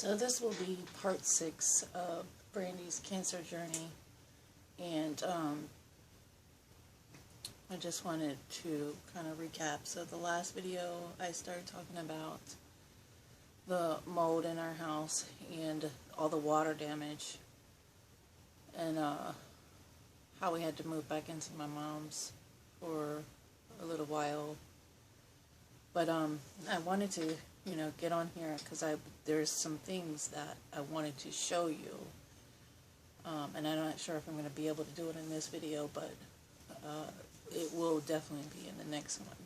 So this will be part 6 of Brandy's cancer journey, and I just wanted to kind of recap. So the last video I started talking about the mold in our house and all the water damage, and how we had to move back into my mom's for a little while. But I wanted to, get on here because there's some things that I wanted to show you, and I'm not sure if I'm going to be able to do it in this video, but it will definitely be in the next one.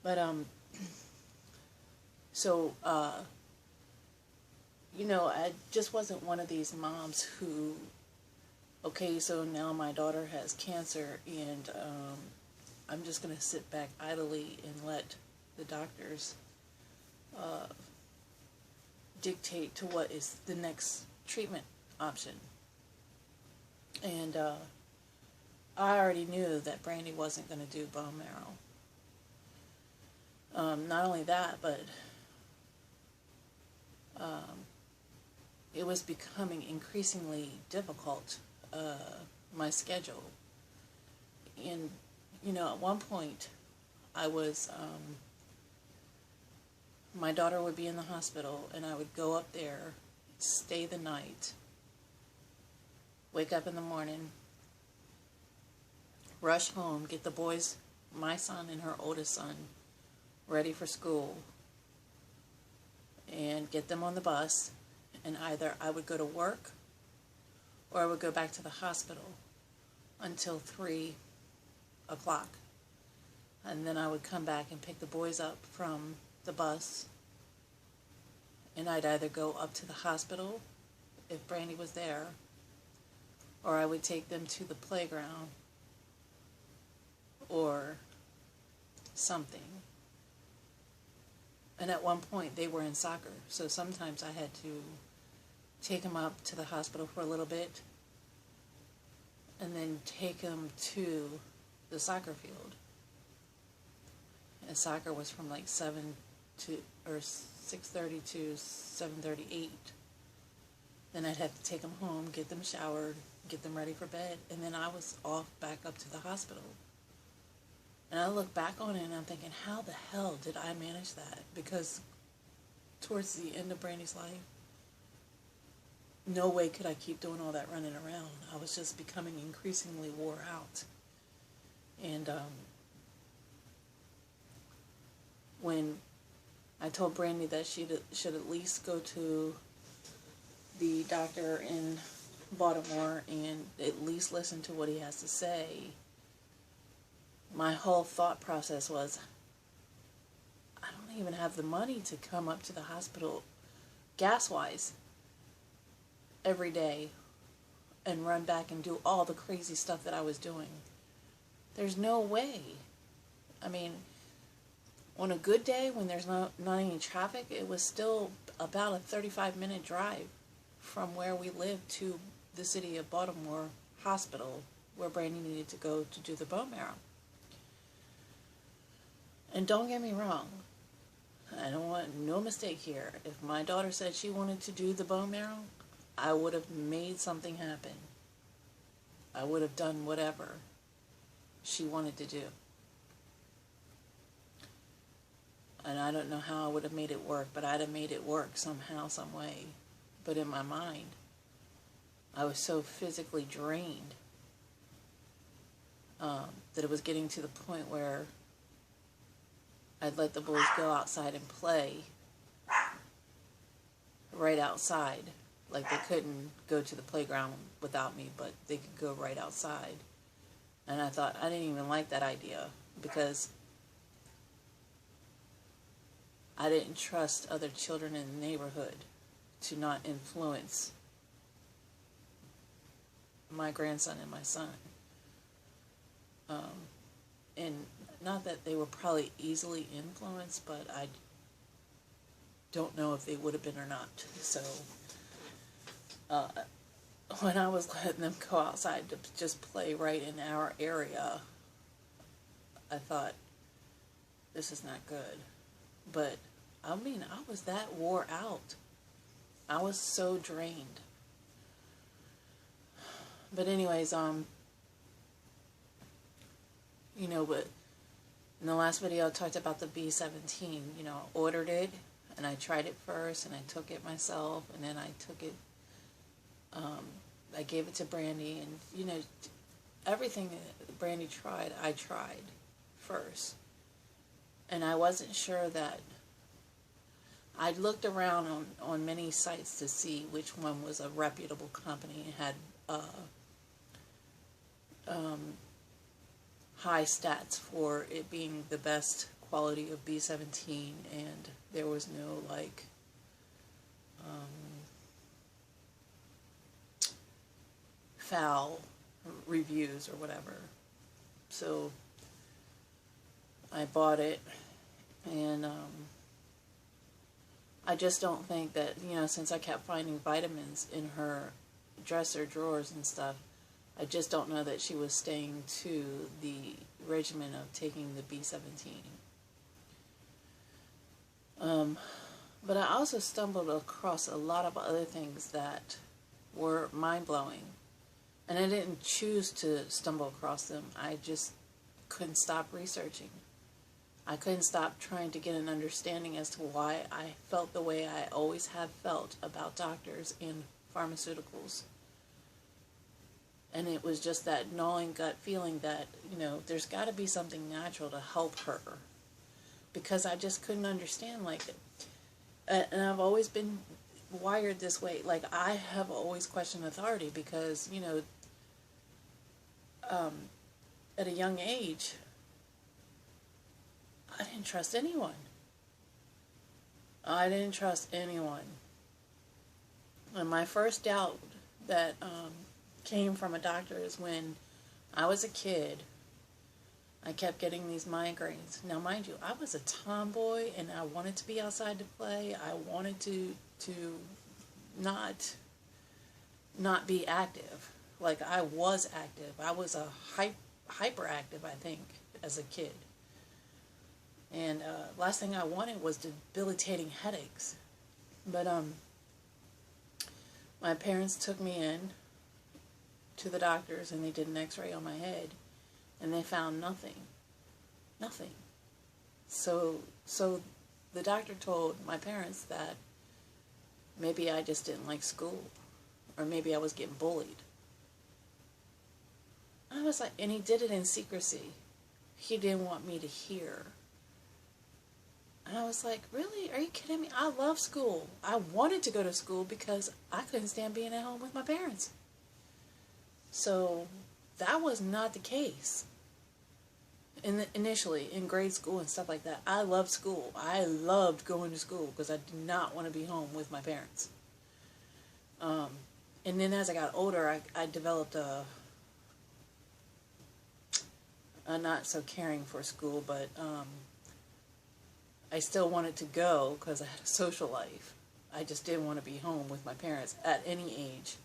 But so I just wasn't one of these moms who, okay, so now my daughter has cancer, and I'm just going to sit back idly and let the doctors dictate to what is the next treatment option. And I already knew that Brandi wasn't going to do bone marrow. Not only that, but it was becoming increasingly difficult, my schedule. And, at one point, I was, my daughter would be in the hospital, and I would go up there, stay the night, wake up in the morning, rush home, get the boys, my son and her oldest son, ready for school, and get them on the bus, and either I would go to work or I would go back to the hospital until 3 o'clock. And then I would come back and pick the boys up from the bus, and I'd either go up to the hospital if Brandi was there, or I would take them to the playground or something. And at one point they were in soccer, so sometimes I had to take them up to the hospital for a little bit and then take them to the soccer field. And soccer was from like 6:30 to 7:38. Then I'd have to take them home, get them showered, get them ready for bed, and then I was off back up to the hospital. And I look back on it and I'm thinking, how the hell did I manage that? Because towards the end of Brandi's life, no way could I keep doing all that running around. I was just becoming increasingly wore out. And when I told Brandi that she should at least go to the doctor in Baltimore and at least listen to what he has to say, my whole thought process was, I don't even have the money to come up to the hospital gas-wise every day and run back and do all the crazy stuff that I was doing. There's no way. I mean, on a good day when there's not any traffic, it was still about a 35-minute drive from where we lived to the city of Baltimore hospital where Brandi needed to go to do the bone marrow. And don't get me wrong, I don't want no mistake here. If my daughter said she wanted to do the bone marrow, I would have made something happen. I would have done whatever she wanted to do. And I don't know how I would have made it work, but I'd have made it work somehow, some way. But in my mind, I was so physically drained that it was getting to the point where I'd let the boys go outside and play right outside. Like, they couldn't go to the playground without me, but they could go right outside. And I thought, I didn't even like that idea, because I didn't trust other children in the neighborhood to not influence my grandson and my son. And not that they were probably easily influenced, but I don't know if they would have been or not. So when I was letting them go outside to just play right in our area, I thought, this is not good. But I mean, I was that wore out I was so drained. But anyways, you know, but in the last video I talked about the B17. You know, I ordered it, and I tried it first, and I took it myself, and then I took it, I gave it to Brandi, and, you know, everything that Brandi tried, I tried first. And I wasn't sure that, I looked around on many sites to see which one was a reputable company and had high stats for it being the best quality of B17, and there was no, like, foul reviews or whatever. So I bought it, and I just don't think that, you know, since I kept finding vitamins in her dresser drawers and stuff, I just don't know that she was staying to the regimen of taking the B17. But I also stumbled across a lot of other things that were mind-blowing. And I didn't choose to stumble across them. I just couldn't stop researching. I couldn't stop trying to get an understanding as to why I felt the way I always have felt about doctors and pharmaceuticals. And it was just that gnawing gut feeling that, you know, there's got to be something natural to help her. Because I just couldn't understand, like, and I've always been wired this way. Like, I have always questioned authority because, you know, at a young age, I didn't trust anyone. I didn't trust anyone. And my first doubt that came from a doctor is when I was a kid. I kept getting these migraines. Now, mind you, I was a tomboy, and I wanted to be outside to play. I wanted to not be active. Like, I was active. I was a hyperactive, I think, as a kid. And last thing I wanted was debilitating headaches. But my parents took me in to the doctors, and they did an x-ray on my head, and they found nothing. Nothing. So the doctor told my parents that maybe I just didn't like school, or maybe I was getting bullied. I was like, and he did it in secrecy. He didn't want me to hear. And I was like, really? Are you kidding me? I love school. I wanted to go to school because I couldn't stand being at home with my parents. So that was not the case. Initially, in grade school and stuff like that, I loved school. I loved going to school because I did not want to be home with my parents. And then as I got older, I developed a not so caring for school, but I still wanted to go because I had a social life. I just didn't want to be home with my parents at any age.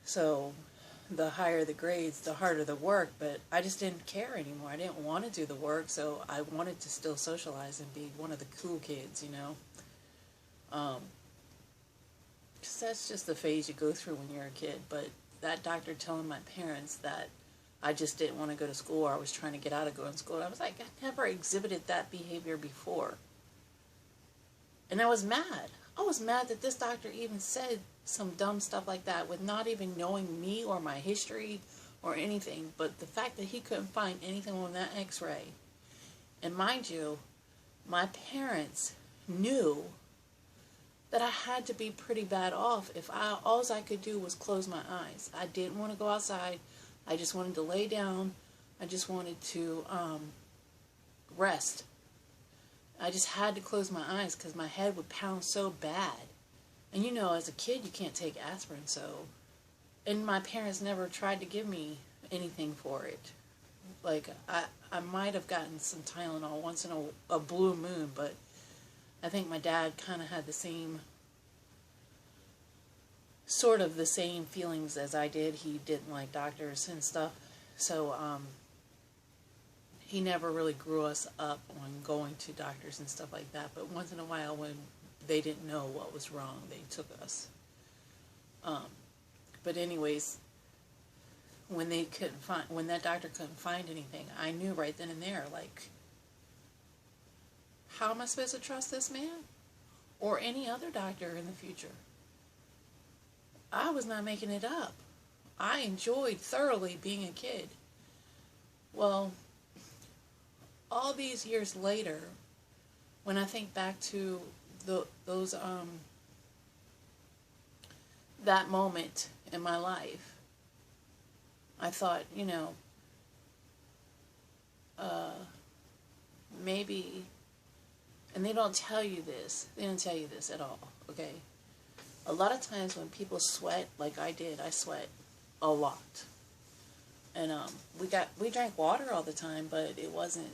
So the higher the grades, the harder the work, but I just didn't care anymore. I didn't want to do the work, so I wanted to still socialize and be one of the cool kids, you know. 'Cause that's just the phase you go through when you're a kid. But that doctor telling my parents that I just didn't want to go to school, or I was trying to get out of going to school, I was like, I never exhibited that behavior before. And I was mad. I was mad that this doctor even said some dumb stuff like that with not even knowing me or my history or anything. But the fact that he couldn't find anything on that x-ray. And mind you, my parents knew that I had to be pretty bad off if all I could do was close my eyes. I didn't want to go outside. I just wanted to lay down. I just wanted to rest. I just had to close my eyes because my head would pound so bad. And you know, as a kid, you can't take aspirin, so... And my parents never tried to give me anything for it. Like, I might have gotten some Tylenol once in a blue moon, but I think my dad kind of had the same... sort of the same feelings as I did. He didn't like doctors and stuff. So, he never really grew us up on going to doctors and stuff like that. But once in a while, when they didn't know what was wrong. They took us. But anyways, when that doctor couldn't find anything, I knew right then and there, like, how am I supposed to trust this man or any other doctor in the future? I was not making it up. I enjoyed thoroughly being a kid. Well, all these years later, when I think back to that moment in my life, I thought, maybe, and they don't tell you this. They don't tell you this at all, okay? A lot of times when people sweat, like I did, I sweat a lot. And we drank water all the time, but it wasn't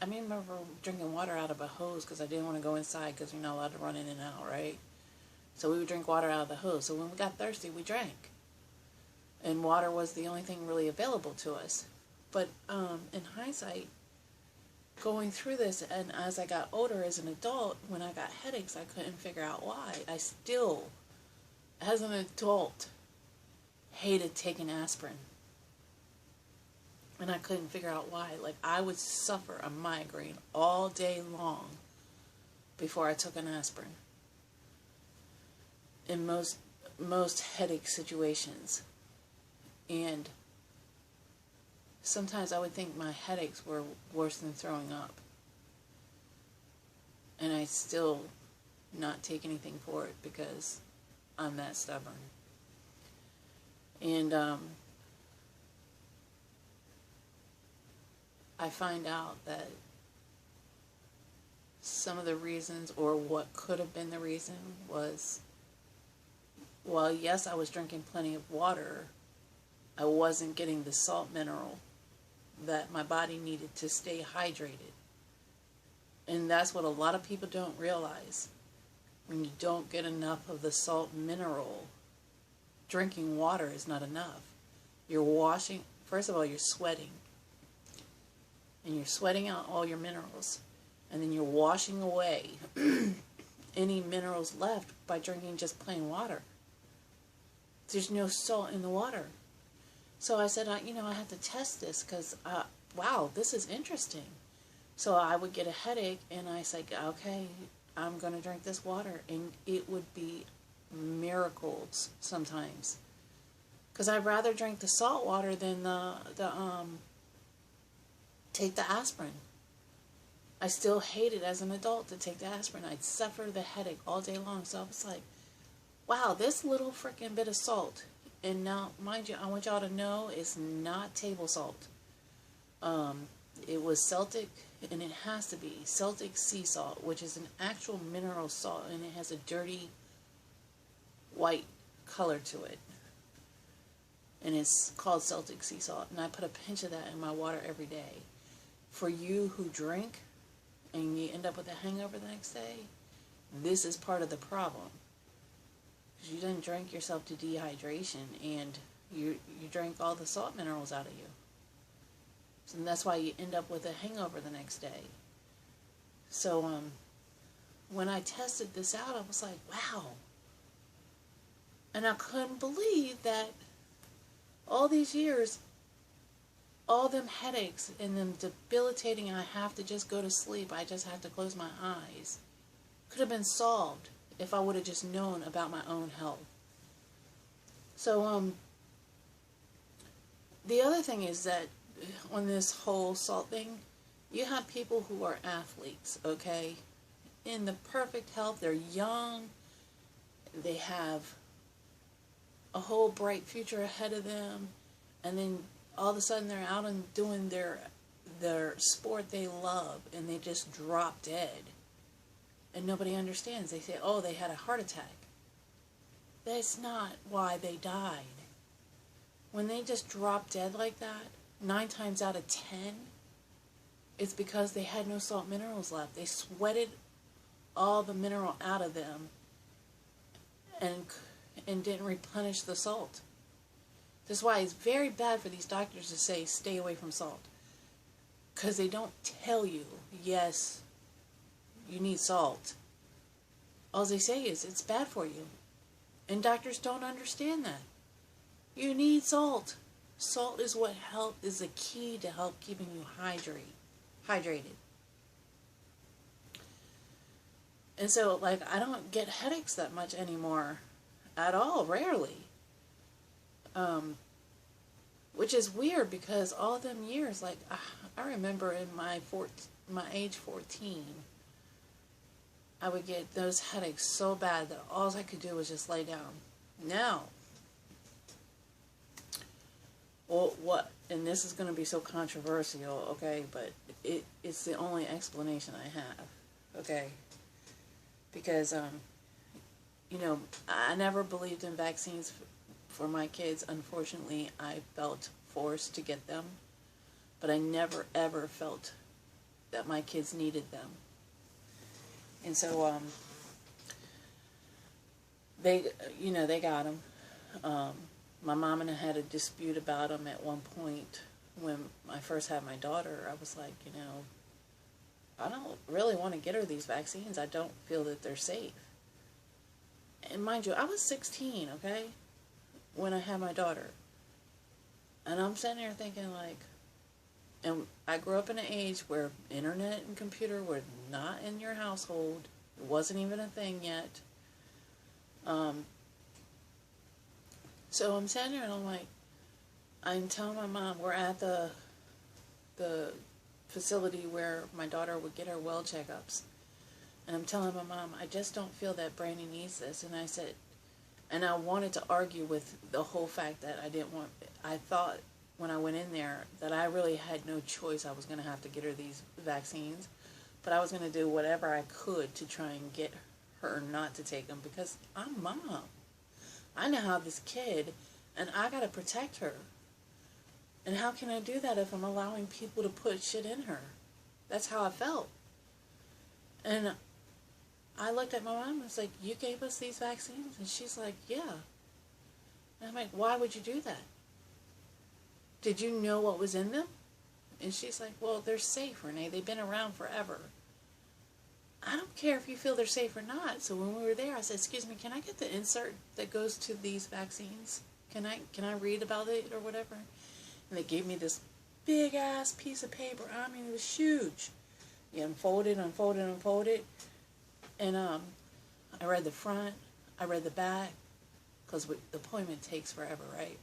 I remember drinking water out of a hose because I didn't want to go inside because you're not allowed to run in and out, right? So we would drink water out of the hose. So when we got thirsty, we drank. And water was the only thing really available to us. But in hindsight, going through this, and as I got older as an adult, when I got headaches, I couldn't figure out why. I still, as an adult, hated taking aspirin. And I couldn't figure out why. Like, I would suffer a migraine all day long before I took an aspirin. In most headache situations. And sometimes I would think my headaches were worse than throwing up. And I still not take anything for it because I'm that stubborn. And I find out that some of the reasons, or what could have been the reason, was, well, yes, I was drinking plenty of water, I wasn't getting the salt mineral that my body needed to stay hydrated. And that's what a lot of people don't realize. When you don't get enough of the salt mineral, drinking water is not enough. You're washing, first of all, you're sweating. And you're sweating out all your minerals. And then you're washing away any minerals left by drinking just plain water. There's no salt in the water. So I said, I have to test this because, wow, this is interesting. So I would get a headache and I said, okay, I'm going to drink this water. And it would be miracles sometimes. Because I'd rather drink the salt water than take the aspirin. I still hated as an adult to take the aspirin. I'd suffer the headache all day long. So I was like, wow, this little freaking bit of salt. And now, mind you, I want y'all to know it's not table salt. It was Celtic, and it has to be Celtic sea salt, which is an actual mineral salt, and it has a dirty white color to it. And it's called Celtic sea salt. And I put a pinch of that in my water every day. For you who drink and you end up with a hangover the next day, this is part of the problem. Because you didn't drink yourself to dehydration and you drank all the salt minerals out of you. So that's why you end up with a hangover the next day. So when I tested this out, I was like, wow. And I couldn't believe that all these years, all them headaches and them debilitating, I have to just go to sleep, I just have to close my eyes, could have been solved if I would have just known about my own health. So, the other thing is that on this whole salt thing, you have people who are athletes, okay? In the perfect health, they're young, they have a whole bright future ahead of them, and then all of a sudden they're out and doing their sport they love, and they just drop dead. And nobody understands. They say, oh, they had a heart attack. That's not why they died. When they just drop dead like that, 9 times out of 10, it's because they had no salt minerals left. They sweated all the mineral out of them and didn't replenish the salt. That's why it's very bad for these doctors to say, stay away from salt. Because they don't tell you, yes, you need salt. All they say is it's bad for you. And doctors don't understand that. You need salt. Salt is what is the key to help keeping you hydrated. And so, like, I don't get headaches that much anymore at all, rarely. Which is weird because all them years, like, I remember in my age 14, I would get those headaches so bad that all I could do was just lay down. Now, well, what, and this is going to be so controversial, okay, but it's the only explanation I have, okay, because, you know, I never believed in vaccines for my kids. Unfortunately, I felt forced to get them, but I never ever felt that my kids needed them. And so, they got them. My mom and I had a dispute about them at one point when I first had my daughter. I was like, you know, I don't really want to get her these vaccines. I don't feel that they're safe. And mind you, I was 16, okay, when I had my daughter. And I'm sitting there thinking, like, and I grew up in an age where internet and computer were not in your household. It wasn't even a thing yet. So I'm sitting there and I'm like, I'm telling my mom, we're at the facility where my daughter would get her well checkups. And I'm telling my mom, I just don't feel that Brandi needs this. And I said, and I wanted to argue with the whole fact that I thought when I went in there that I really had no choice. I was going to have to get her these vaccines. But I was going to do whatever I could to try and get her not to take them because I'm mom. I now have this kid and I got to protect her. And how can I do that if I'm allowing people to put shit in her? That's how I felt. And I looked at my mom and was like, you gave us these vaccines? And she's like, yeah. And I'm like, why would you do that? Did you know what was in them? And she's like, well, they're safe, Renee. They've been around forever. I don't care if you feel they're safe or not. So when we were there, I said, excuse me, can I get the insert that goes to these vaccines? Can I read about it or whatever? And they gave me this big ass piece of paper. I mean, it was huge. You unfold it. And I read the front, I read the back, because the appointment takes forever, right?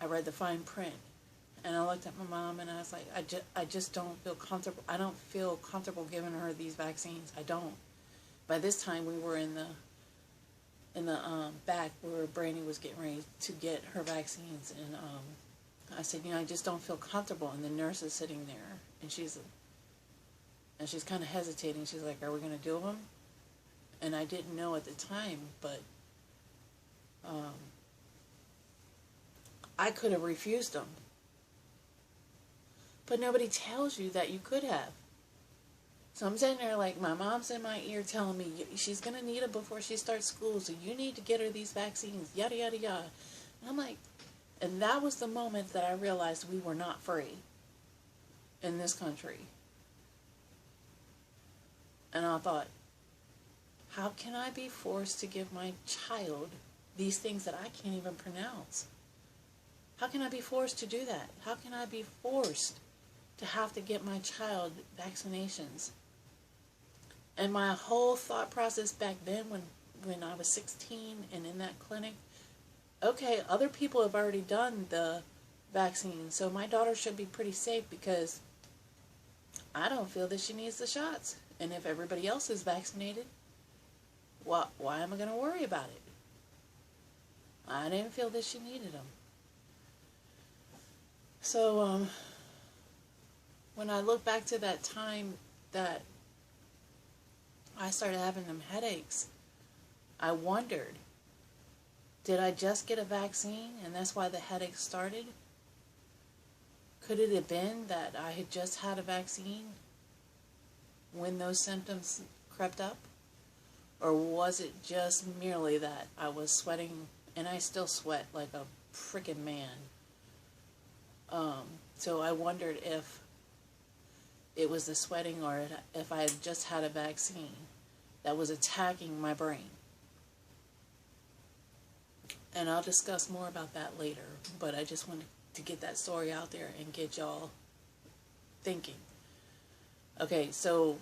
I read the fine print. And I looked at my mom and I was like, I just don't feel comfortable. I don't feel comfortable giving her these vaccines. I don't. By this time, we were in the back where Brandi was getting ready to get her vaccines. And I said, you know, I just don't feel comfortable. And the nurse is sitting there. And she's kind of hesitating. She's like, are we going to do them? And I didn't know at the time, but I could have refused them. But nobody tells you that you could have. So I'm sitting there like, my mom's in my ear telling me, she's going to need them before she starts school, so you need to get her these vaccines, yada, yada, yada. And I'm like, and that was the moment that I realized we were not free in this country. And I thought, how can I be forced to give my child these things that I can't even pronounce? How can I be forced to do that? How can I be forced to have to get my child vaccinations? And my whole thought process back then when I was 16 and in that clinic, okay, other people have already done the vaccine, so my daughter should be pretty safe because I don't feel that she needs the shots. And if everybody else is vaccinated, why am I going to worry about it? I didn't feel that she needed them. So, when I look back to that time that I started having them headaches, I wondered, did I just get a vaccine and that's why the headaches started? Could it have been that I had just had a vaccine when those symptoms crept up? Or was it just merely that I was sweating, and I still sweat like a freaking man? So I wondered if it was the sweating or if I had just had a vaccine that was attacking my brain. And I'll discuss more about that later, but I just wanted to get that story out there and get y'all thinking. Okay, so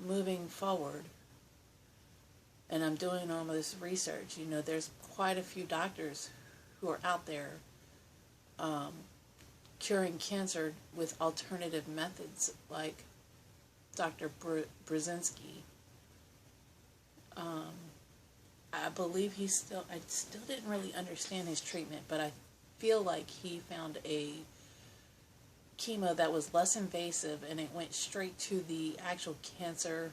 moving forward, and I'm doing all this research, you know, there's quite a few doctors who are out there curing cancer with alternative methods, like Dr. Brzezinski. I believe I still didn't really understand his treatment, but I feel like he found a chemo that was less invasive and it went straight to the actual cancer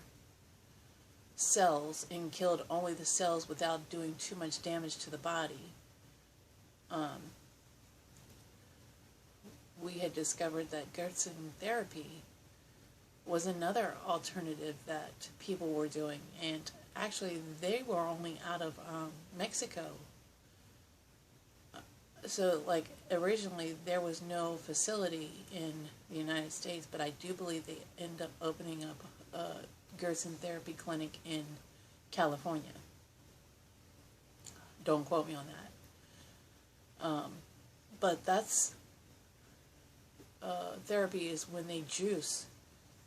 cells and killed only the cells without doing too much damage to the body. We had discovered that Gerson therapy was another alternative that people were doing, and actually they were only out of Mexico. So like originally there was no facility in the United States, but I do believe they end up opening up a Gerson therapy clinic in California. Don't quote me on that. But that's therapy is when they juice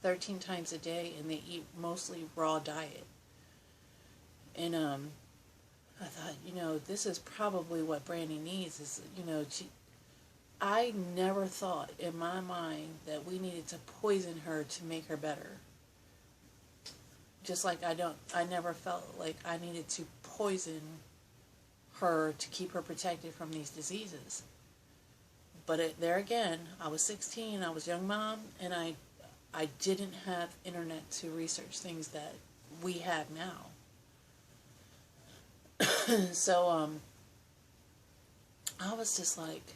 13 times a day and they eat mostly raw diet. And I thought, you know, this is probably what Brandi needs is, you know, I never thought in my mind that we needed to poison her to make her better. Just like I never felt like I needed to poison her to keep her protected from these diseases. But there again, I was 16, I was a young mom, and I didn't have internet to research things that we have now. So, I was just like,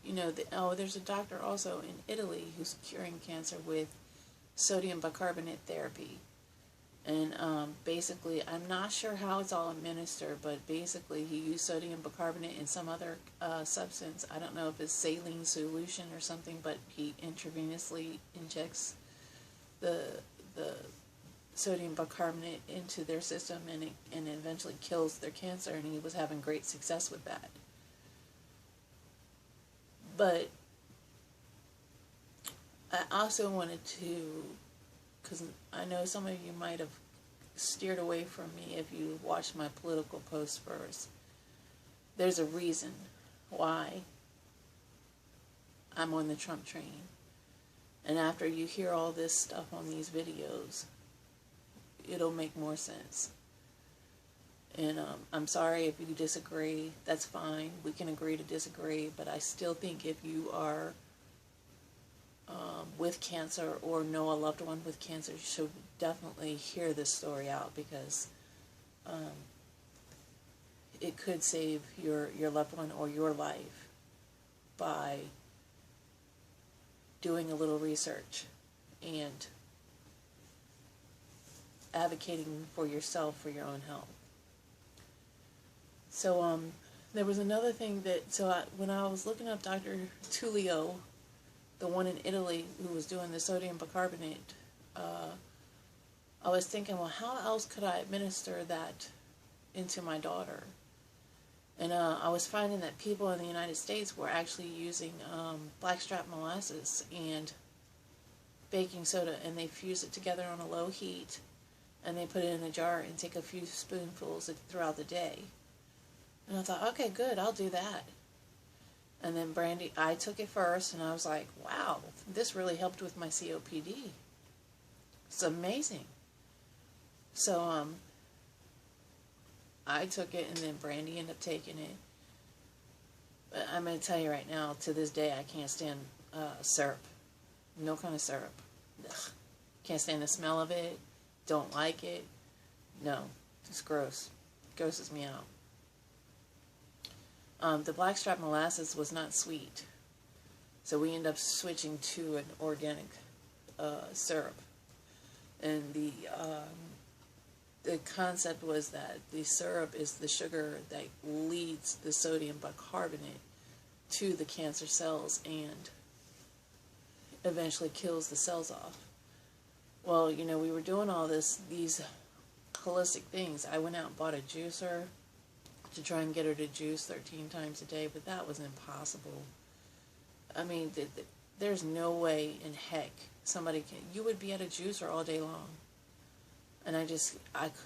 you know, there's a doctor also in Italy who's curing cancer with sodium bicarbonate therapy. And basically, I'm not sure how it's all administered, but basically he used sodium bicarbonate and some other substance. I don't know if it's saline solution or something, but he intravenously injects the sodium bicarbonate into their system, and it eventually kills their cancer, and he was having great success with that. But I also wanted to, because I know some of you might have steered away from me if you watched my political posts first. There's a reason why I'm on the Trump train. And after you hear all this stuff on these videos, it'll make more sense. And I'm sorry if you disagree. That's fine. We can agree to disagree. But I still think if you are with cancer or know a loved one with cancer, you should definitely hear this story out, because it could save your loved one or your life by doing a little research and advocating for yourself, for your own health. So there was another thing that, when I was looking up Dr. Tullio, the one in Italy who was doing the sodium bicarbonate, I was thinking, well, how else could I administer that into my daughter? And I was finding that people in the United States were actually using blackstrap molasses and baking soda, and they fuse it together on a low heat, and they put it in a jar and take a few spoonfuls throughout the day. And I thought, okay, good, I'll do that. And then Brandi, I took it first, and I was like, wow, this really helped with my COPD. It's amazing. So, I took it, and then Brandi ended up taking it. But I'm going to tell you right now, to this day, I can't stand syrup. No kind of syrup. Ugh. Can't stand the smell of it. Don't like it. No. It's gross. It grosses me out. The blackstrap molasses was not sweet. So we ended up switching to an organic syrup. And the concept was that the syrup is the sugar that leads the sodium bicarbonate to the cancer cells, and eventually kills the cells off. Well, you know, we were doing all these holistic things. I went out and bought a juicer to try and get her to juice 13 times a day, but that was impossible. I mean, there's no way in heck somebody can. You would be at a juicer all day long. And I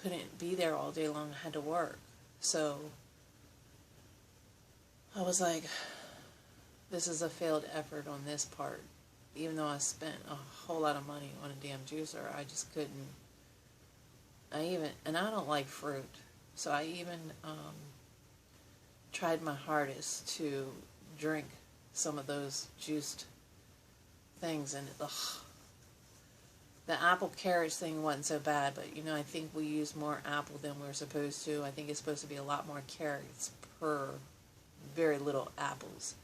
couldn't be there all day long. I had to work. So I was like, this is a failed effort on this part. Even though I spent a whole lot of money on a damn juicer, I just couldn't. And I don't like fruit. So I even tried my hardest to drink some of those juiced things, and the apple carrots thing wasn't so bad, but you know, I think we use more apple than we're supposed to. I think it's supposed to be a lot more carrots per very little apples.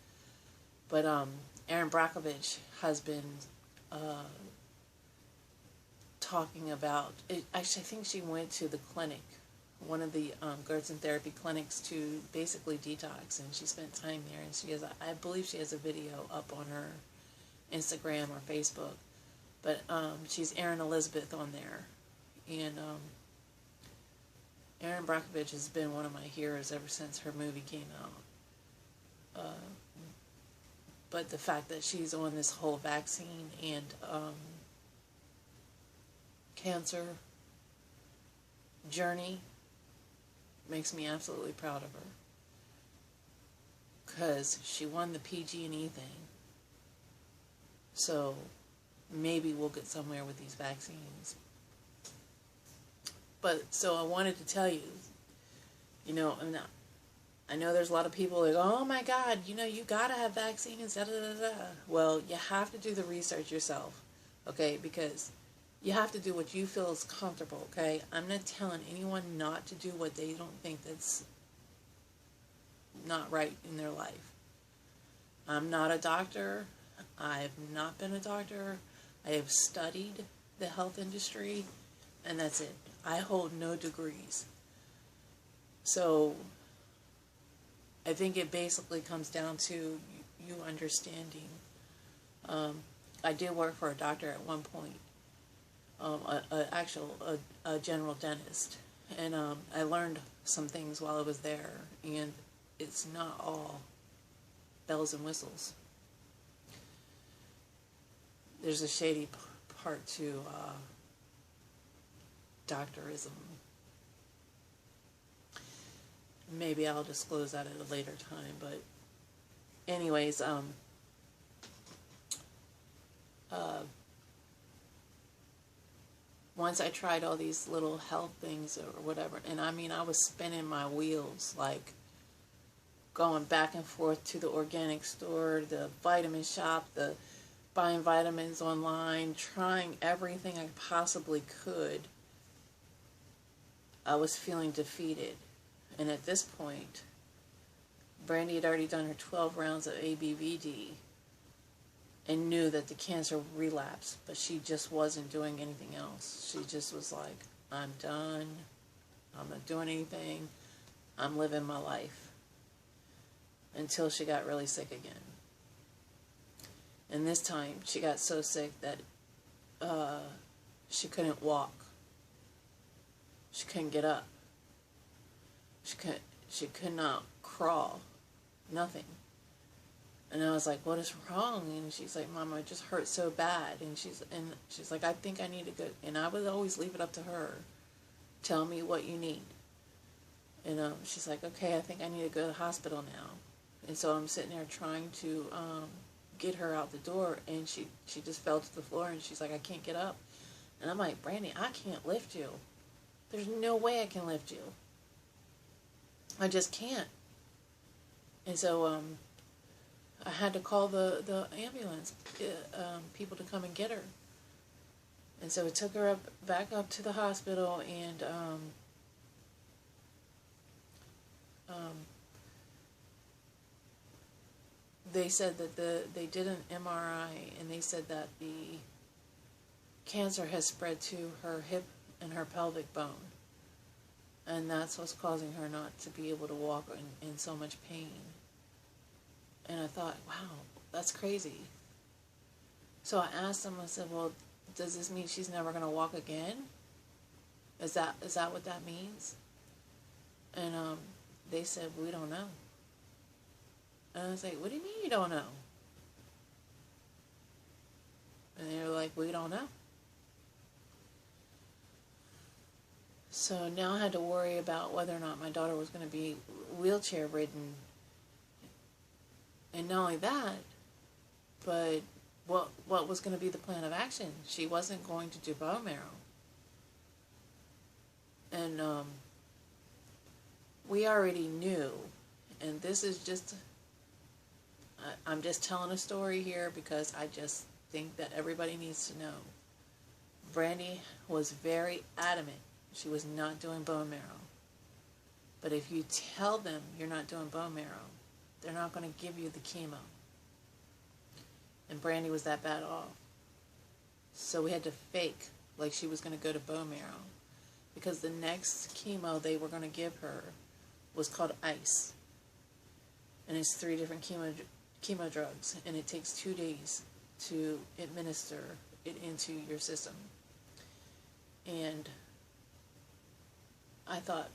But Erin Brockovich has been talking about it. Actually, I think she went to the clinic, one of the Gerson therapy clinics, to basically detox, and she spent time there. And she has, I believe, she has a video up on her Instagram or Facebook. But she's Erin Elizabeth on there, and Erin Brockovich has been one of my heroes ever since her movie came out. But the fact that she's on this whole vaccine and cancer journey makes me absolutely proud of her, because she won the PG&E thing. So maybe we'll get somewhere with these vaccines. But so I wanted to tell you, you know, I know there's a lot of people like, oh my God, you know, you gotta have vaccines, da da da da. Well, you have to do the research yourself, okay? Because you have to do what you feel is comfortable, okay? I'm not telling anyone not to do what they don't think that's not right in their life. I'm not a doctor. I've not been a doctor. I have studied the health industry, and that's it. I hold no degrees. So I think it basically comes down to you understanding. I did work for a doctor at one point, a general dentist, and I learned some things while I was there, and it's not all bells and whistles. There's a shady part to doctorism. Maybe I'll disclose that at a later time, but anyways, once I tried all these little health things or whatever, and I mean, I was spinning my wheels, like going back and forth to the organic store, the vitamin shop, the buying vitamins online, trying everything I possibly could. I was feeling defeated. And at this point, Brandi had already done her 12 rounds of ABVD and knew that the cancer relapsed, but she just wasn't doing anything else. She just was like, I'm done. I'm not doing anything. I'm living my life. Until she got really sick again. And this time, she got so sick that she couldn't walk. She couldn't get up. She could not crawl. Nothing. And I was like, what is wrong? And she's like, Mama, it just hurts so bad. And she's like, I think I need to go. And I would always leave it up to her. Tell me what you need. And she's like, okay, I think I need to go to the hospital now. And so I'm sitting there trying to get her out the door, and she just fell to the floor, and she's like, I can't get up. And I'm like, Brandi, I can't lift you. There's no way I can lift you. I just can't. And so I had to call the ambulance people to come and get her. And so we took her back up to the hospital, and they said that they did an MRI, and they said that the cancer has spread to her hip and her pelvic bone. And that's what's causing her not to be able to walk in so much pain. And I thought, wow, that's crazy. So I asked them, I said, well, does this mean she's never going to walk again? Is that what that means? And they said, we don't know. And I was like, what do you mean you don't know? And they were like, we don't know. So now I had to worry about whether or not my daughter was going to be wheelchair ridden. And not only that, but what was going to be the plan of action? She wasn't going to do bone marrow. And we already knew, and this is just, I'm just telling a story here because I just think that everybody needs to know. Brandi was very adamant she was not doing bone marrow. But if you tell them you're not doing bone marrow, they're not going to give you the chemo. And Brandi was that bad off. So we had to fake like she was going to go to bone marrow. Because the next chemo they were going to give her was called ICE. And it's 3 different chemo drugs. And it takes 2 days to administer it into your system. And I thought,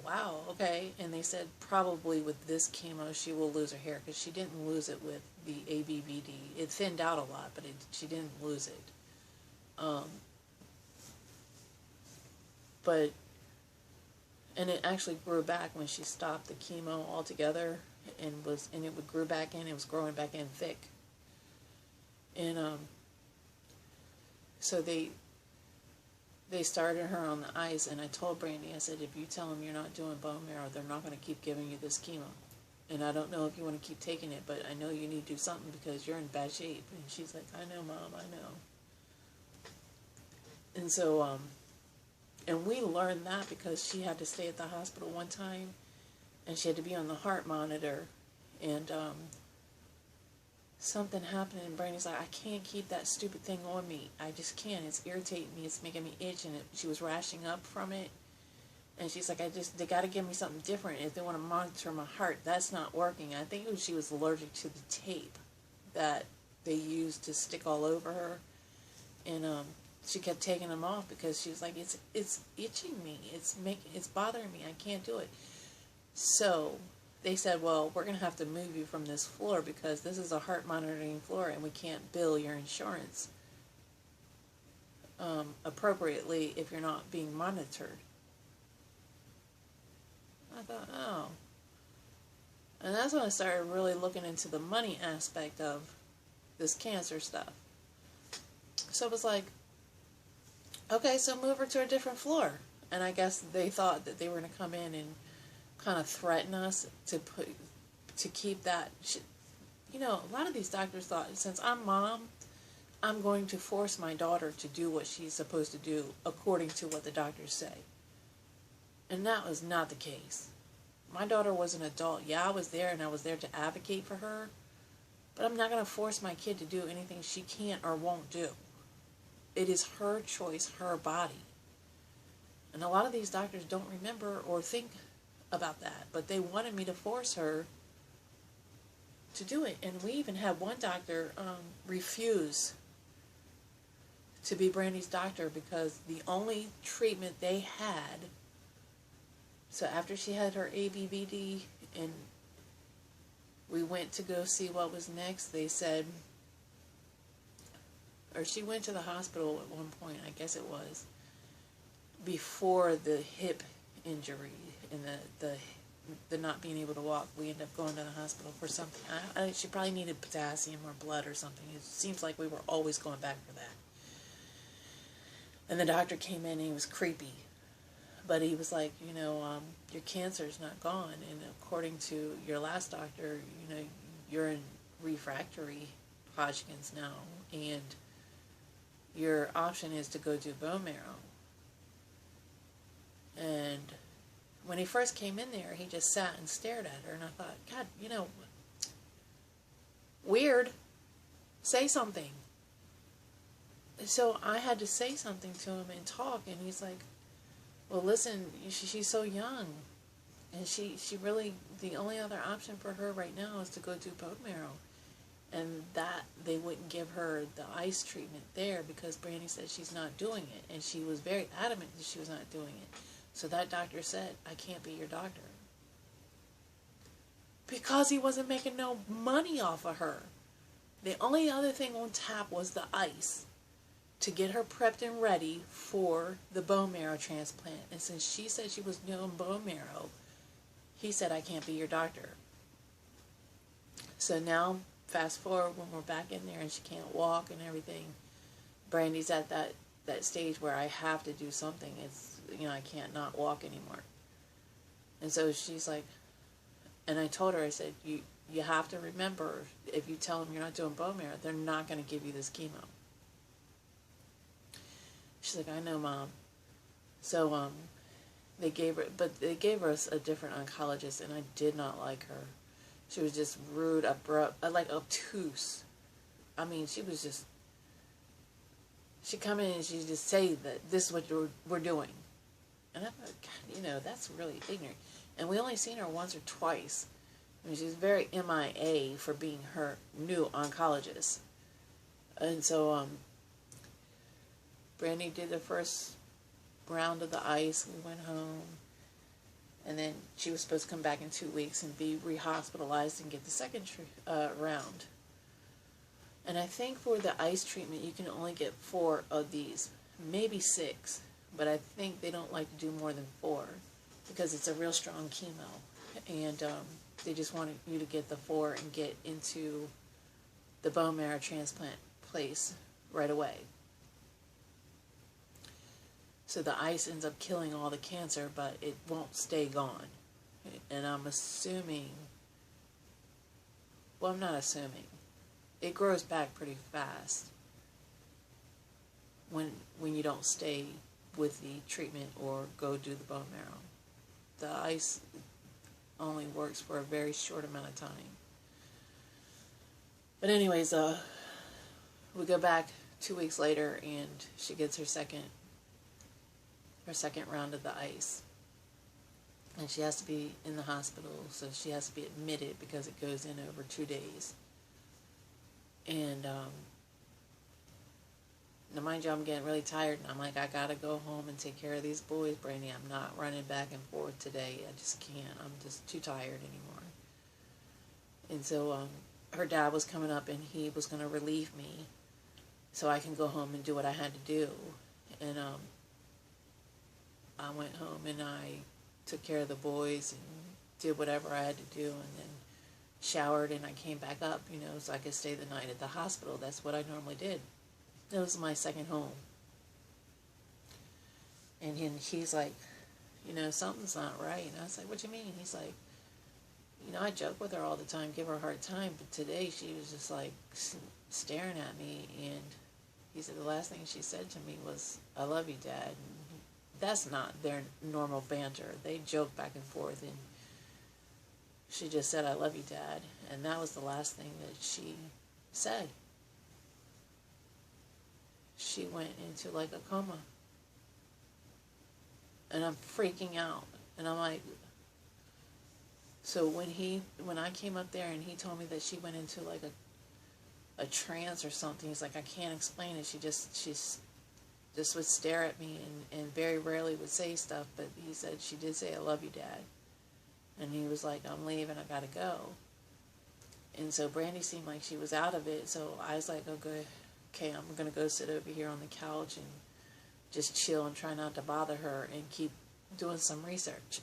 wow, okay. And they said probably with this chemo she will lose her hair, because she didn't lose it with the ABVD. It thinned out a lot, but she didn't lose it. And it actually grew back when she stopped the chemo altogether, and it would grow back in. It was growing back in thick. And so they started her on the ice, and I told Brandi, I said, if you tell them you're not doing bone marrow, they're not going to keep giving you this chemo. And I don't know if you want to keep taking it, but I know you need to do something because you're in bad shape. And she's like, I know, Mom, I know. And so, and we learned that because she had to stay at the hospital one time, and she had to be on the heart monitor, and something happened, and Brandi's like, I can't keep that stupid thing on me. I just can't. It's irritating me. It's making me itch, and she was rashing up from it. And she's like, they got to give me something different if they want to monitor my heart. That's not working. I think she was allergic to the tape that they used to stick all over her. And she kept taking them off because she was like, it's itching me. It's bothering me. I can't do it. So they said, well, we're going to have to move you from this floor because this is a heart monitoring floor and we can't bill your insurance appropriately if you're not being monitored. I thought, oh. And that's when I started really looking into the money aspect of this cancer stuff. So it was like, okay, so move her to a different floor. And I guess they thought that they were going to come in and kind of threaten us to keep that. You know, a lot of these doctors thought, since I'm mom, I'm going to force my daughter to do what she's supposed to do according to what the doctors say. And that was not the case. My daughter was an adult. Yeah, I was there, and I was there to advocate for her. But I'm not going to force my kid to do anything she can't or won't do. It is her choice, her body. And a lot of these doctors don't remember or think about that. But they wanted me to force her to do it. And we even had one doctor refuse to be Brandi's doctor because the only treatment they had, so after she had her ABVD and we went to go see what was next, they said, or she went to the hospital at one point, I guess it was, before the hip injury and the not being able to walk. We ended up going to the hospital for something. She probably needed potassium or blood or something. It seems like we were always going back for that. And the doctor came in and he was creepy. But he was like, you know, your cancer's not gone. And according to your last doctor, you know, you're in refractory Hodgkin's now. And your option is to go do bone marrow. And when he first came in there, he just sat and stared at her. And I thought, God, you know, weird. Say something. So I had to say something to him and talk. And he's like, well, listen, she's so young, and she really, the only other option for her right now is to go do bone marrow. and that they wouldn't give her the ice treatment there because Brandi said she's not doing it, and she was very adamant that she was not doing it. So that doctor said, I can't be your doctor. Because he wasn't making no money off of her. The only other thing on tap was the ice to get her prepped and ready for the bone marrow transplant. And since she said she was doing bone marrow, he said, I can't be your doctor. So now, fast forward when we're back in there and she can't walk and everything, Brandi's at that stage where I have to do something. It's, I can't not walk anymore. And so she's like, and I told her, I said, you have to remember, if you tell them you're not doing bone marrow, they're not going to give you this chemo. She's like, I know, Mom. So they gave her a different oncologist, and I did not like her. She was just rude, abrupt, like obtuse. I mean, she come in and she just say that this is what we're doing. And I thought, God, that's really ignorant. And we only seen her once or twice. I mean, she's very MIA for being her new oncologist. And so, Brandi did the first round of the ice. We went home. And then she was supposed to come back in 2 weeks and be rehospitalized and get the second round. And I think for the ice treatment, you can only get 4 of these, maybe 6. But I think they don't like to do more than 4 because it's a real strong chemo. And they just want you to get the 4 and get into the bone marrow transplant place right away. So the ice ends up killing all the cancer, but it won't stay gone. And I'm assuming, well, I'm not assuming, it grows back pretty fast when you don't stay with the treatment or go do the bone marrow. The ice only works for a very short amount of time. But anyways, we go back 2 weeks later, and she gets her second round of the ice. And she has to be in the hospital, so she has to be admitted because it goes in over 2 days. And now mind you, I'm getting really tired, and I'm like, I gotta go home and take care of these boys, Brandi. I'm not running back and forth today. I just can't. I'm just too tired anymore. And so her dad was coming up, and he was going to relieve me so I can go home and do what I had to do. And I went home and I took care of the boys and did whatever I had to do, and then showered, and I came back up, so I could stay the night at the hospital. That's what I normally did. It was my second home. And he's like, something's not right. And I was like, what you mean? He's like, I joke with her all the time, give her a hard time, but today she was just like staring at me, and he said the last thing she said to me was, I love you, Dad. And that's not their normal banter. They joke back and forth, and she just said, I love you, Dad. And that was the last thing that she said. She went into like a coma. And I'm freaking out. And I'm like, so when I came up there and he told me that she went into like a trance or something, he's like, I can't explain it. She just would stare at me and very rarely would say stuff, but he said she did say, I love you, Dad. And he was like, I'm leaving, I gotta go. And so Brandi seemed like she was out of it, so I was like, okay, I'm gonna go sit over here on the couch and just chill and try not to bother her and keep doing some research.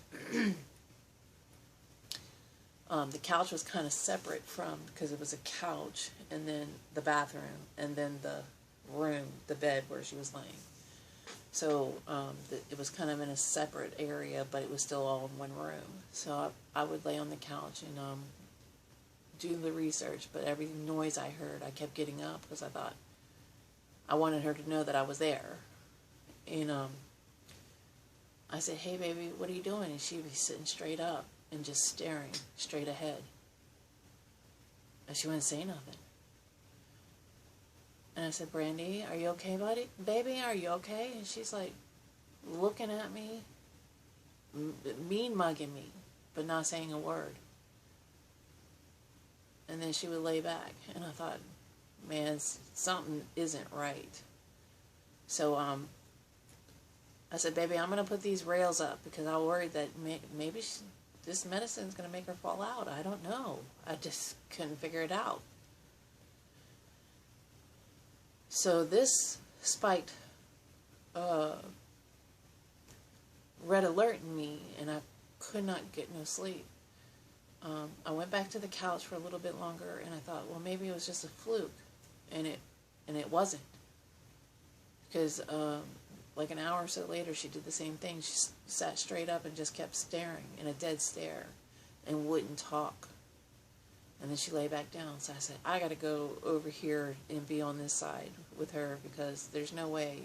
The couch was kind of separate because it was a couch, and then the bathroom, and then the room, the bed where she was laying. So it was kind of in a separate area, but it was still all in one room. So I would lay on the couch and do the research, but every noise I heard, I kept getting up because I thought I wanted her to know that I was there. And I said, hey, baby, what are you doing? And she'd be sitting straight up and just staring straight ahead. And she wouldn't say nothing. And I said, Brandi, are you okay, buddy? Baby, are you okay? And she's like looking at me, mean mugging me, but not saying a word. and then she would lay back. And I thought, man, something isn't right. So I said, baby, I'm going to put these rails up because I worried that maybe this medicine is going to make her fall out. I don't know. I just couldn't figure it out. So this spiked red alert in me, and I could not get no sleep. I went back to the couch for a little bit longer, and I thought, well, maybe it was just a fluke, and it wasn't, because like an hour or so later, she did the same thing. She sat straight up and just kept staring in a dead stare, and wouldn't talk. And then she lay back down. So I said, I got to go over here and be on this side with her, because there's no way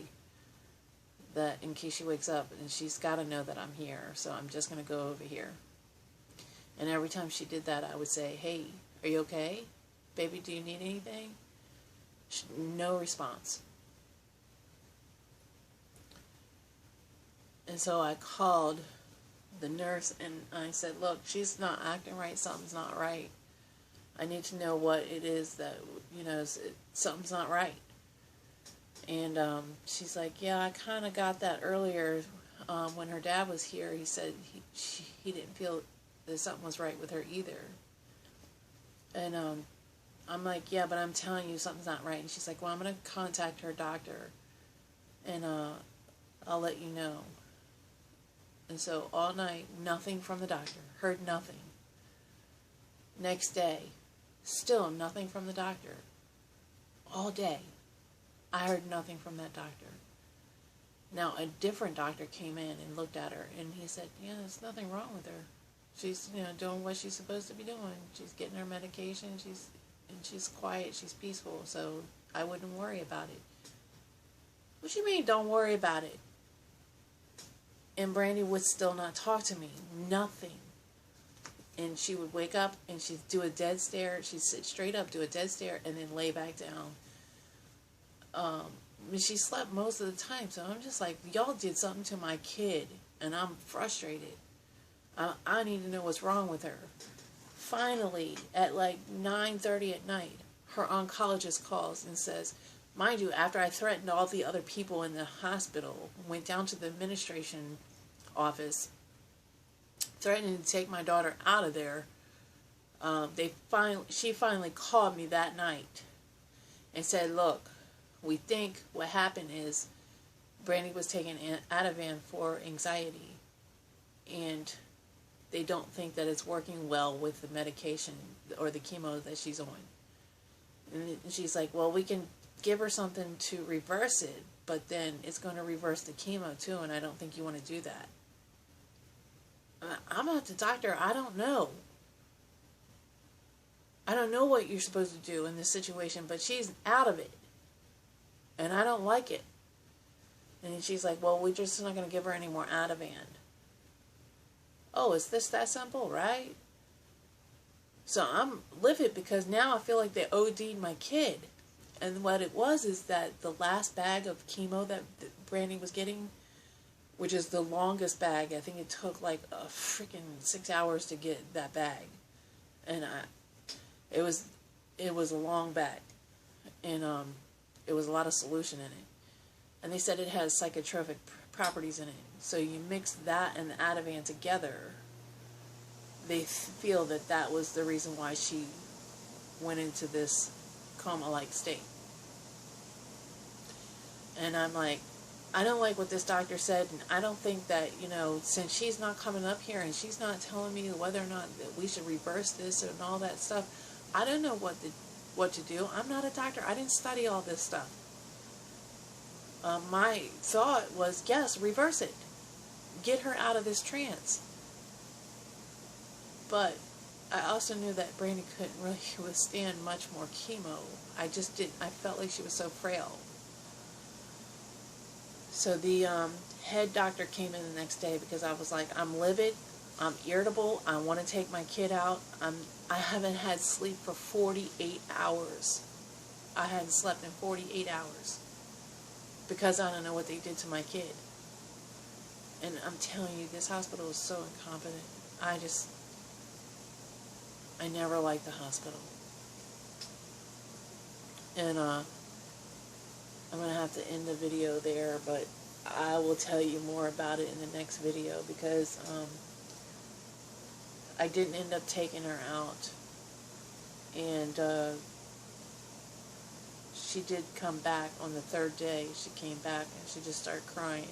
that in case she wakes up, and she's got to know that I'm here. So I'm just going to go over here. And every time she did that, I would say, hey, are you okay? Baby, do you need anything? No response. And so I called the nurse, and I said, look, she's not acting right. Something's not right. I need to know what it is that, something's not right. And she's like, yeah, I kind of got that earlier when her dad was here. He said he didn't feel that something was right with her either. And I'm like, yeah, but I'm telling you something's not right. And she's like, well, I'm going to contact her doctor, and I'll let you know. And so all night, nothing from the doctor. Heard nothing. Next day, still nothing from the doctor. All day, I heard nothing from that doctor. Now, a different doctor came in and looked at her, and he said, yeah, there's nothing wrong with her. She's, doing what she's supposed to be doing. She's getting her medication. She's quiet. She's peaceful. So I wouldn't worry about it. What you mean, don't worry about it? And Brandi would still not talk to me. Nothing. And she would wake up and she'd do a dead stare. She'd sit straight up, do a dead stare, and then lay back down. She slept most of the time. So I'm just like, y'all did something to my kid, and I'm frustrated. I need to know what's wrong with her. Finally, at like 9:30 at night, her oncologist calls and says, mind you, after I threatened all the other people in the hospital, went down to the administration office, threatening to take my daughter out of there, she finally called me that night and said, look, we think what happened is Brandi was taking Ativan for anxiety, and they don't think that it's working well with the medication or the chemo that she's on. And she's like, well, we can give her something to reverse it, but then it's going to reverse the chemo too, and I don't think you want to do that. I'm not the doctor. I don't know. I don't know what you're supposed to do in this situation, but she's out of it, and I don't like it. And she's like, well, we're just not going to give her any more Ativan. Oh, is this that simple, right? So I'm livid because now I feel like they OD'd my kid. And what it was is that the last bag of chemo that Brandi was getting, which is the longest bag, I think it took like a freaking 6 hours to get that bag. And it was a long bag. And it was a lot of solution in it. And they said it has psychotropic properties in it. So you mix that and the Ativan together, they feel that that was the reason why she went into this coma-like state. And I'm like, I don't like what this doctor said, and I don't think that, since she's not coming up here and she's not telling me whether or not that we should reverse this and all that stuff, I don't know what to do. I'm not a doctor. I didn't study all this stuff. My thought was, yes, reverse it. Get her out of this trance. But I also knew that Brandi couldn't really withstand much more chemo. I felt like she was so frail. So the head doctor came in the next day because I was like, I'm livid, I'm irritable, I want to take my kid out. I haven't had sleep for 48 hours. I hadn't slept in 48 hours because I don't know what they did to my kid. And I'm telling you, this hospital is so incompetent. I never liked the hospital. And I'm going to have to end the video there, but I will tell you more about it in the next video, because I didn't end up taking her out. And she did come back on the third day. She came back and she just started crying.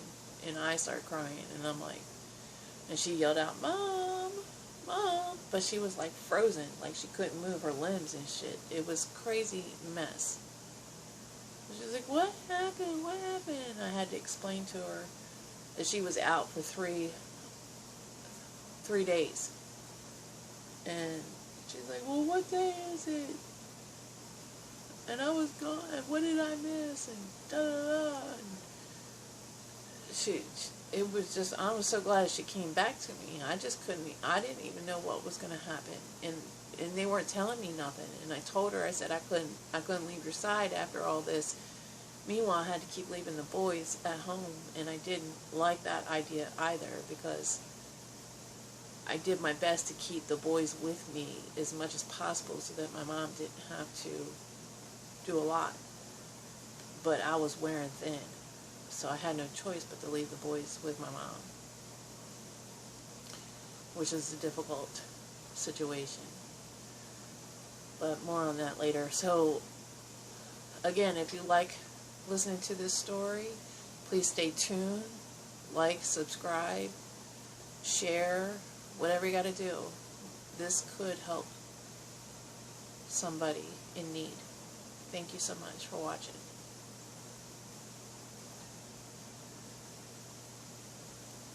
And I started crying. And I'm like, and she yelled out, "Mom, Mom." But she was like frozen. Like she couldn't move her limbs and shit. It was crazy mess. She was like, "What happened? What happened?" I had to explain to her that she was out for three days. And she's like, "Well, what day is it? And I was gone, and what did I miss?" And da-da-da. And it was just, I was so glad she came back to me. I didn't even know what was going to happen. And they weren't telling me nothing. And I told her, I said, I couldn't leave your side after all this. Meanwhile, I had to keep leaving the boys at home, and I didn't like that idea either, because I did my best to keep the boys with me as much as possible so that my mom didn't have to do a lot. But I was wearing thin, so I had no choice but to leave the boys with my mom, which is a difficult situation. But more on that later. So, again, if you like listening to this story, please stay tuned. Like, subscribe, share, whatever you got to do. This could help somebody in need. Thank you so much for watching.